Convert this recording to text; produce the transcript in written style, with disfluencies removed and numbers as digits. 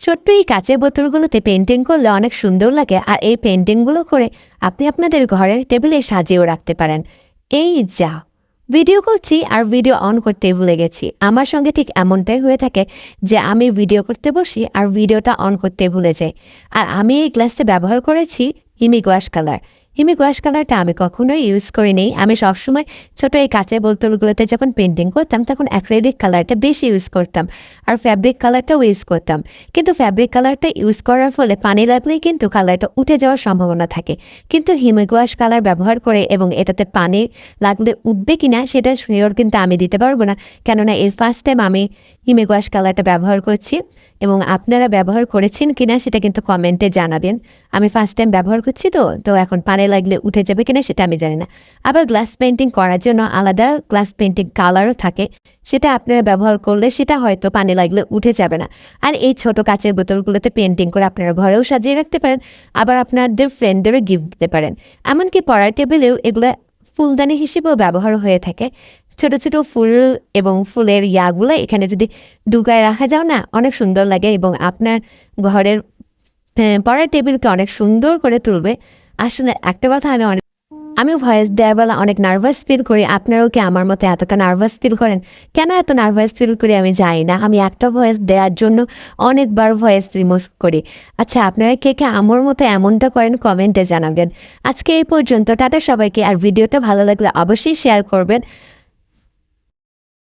ছোট্ট এই কাচের বোতলগুলোতে পেন্টিং করলে অনেক সুন্দর লাগে, আর এই পেন্টিংগুলো করে আপনি আপনাদের ঘরের টেবিলে সাজিয়েও রাখতে পারেন। এই যা ভিডিও করছি আর ভিডিও অন করতে ভুলে গেছি। আমার সঙ্গে ঠিক এমনটাই হয়ে থাকে যে আমি ভিডিও করতে বসি আর ভিডিওটা অন করতে ভুলে যাই। আর আমি এই গ্লাসটা ব্যবহার করেছি হিমিক ওয়াশ কালার। হিমিক ওয়াশ কালারটা আমি কখনোই ইউজ করিনি। আমি সবসময় ছোটো এই কাচের বোতলগুলোতে যখন পেন্টিং করতাম তখন অ্যাক্রিলিক কালারটা বেশি ইউজ করতাম, আর ফ্যাব্রিক কালারটাও ইউজ করতাম। কিন্তু ফ্যাব্রিক কালারটা ইউজ করার ফলে পানি লাগলেই কিন্তু কালারটা উঠে যাওয়ার সম্ভাবনা থাকে। কিন্তু হিমিক ওয়াশ কালার ব্যবহার করে এবং এটাতে পানি লাগলে উঠবে কিনা সেটা শিওর কিন্তু আমি দিতে পারবো না, কেননা এই ফার্স্ট টাইম আমি হিমিক ওয়াশ কালারটা ব্যবহার করছি। এবং আপনারা ব্যবহার করেছেন কিনা সেটা কিন্তু কমেন্টে জানাবেন। আমি ফার্স্ট টাইম ব্যবহার করছি তো এখন পানি লাগলে উঠে যাবে কিনা সেটা আমি জানি না। আবার গ্লাস পেন্টিং করার জন্য আলাদা গ্লাস পেন্টিং কালারও থাকে, সেটা আপনারা ব্যবহার করলে সেটা হয়তো পানি লাগলে উঠে যাবে না। আর এই ছোট কাচের বোতলগুলোতে পেন্টিং করে আপনারা ঘরেও সাজিয়ে রাখতে পারেন, আবার আপনাদের ফ্রেন্ডদেরও গিফট দিতে পারেন। এমনকি পড়ার টেবিলেও এগুলো ফুলদানি হিসেবেও ব্যবহার হয়ে থাকে। ছোট ছোট ফুল এবং ফুলের ইয়াগুলো এখানে যদি ঢুকায় রাখা যাও না, অনেক সুন্দর লাগে এবং আপনার ঘরের পড়ার টেবিলকে অনেক সুন্দর করে তুলবে। আসলে একটা কথা আমি ভয়েস দেওয়ার বেলা অনেক নার্ভাস ফিল করি। আপনারাও কি আমার মতো এতটা নার্ভাস ফিল করেন? কেন এত নার্ভাস ফিল করি আমি জানি না। আমি একটা ভয়েস দেওয়ার জন্য অনেকবার ভয়েস রিমুভ করি। আচ্ছা, আপনারা কে কে আমার মতো এমনটা করেন কমেন্টে জানাবেন। আজকে এই পর্যন্ত, টাটা সবাইকে। আর ভিডিওটা ভালো লাগলে অবশ্যই শেয়ার করবেন।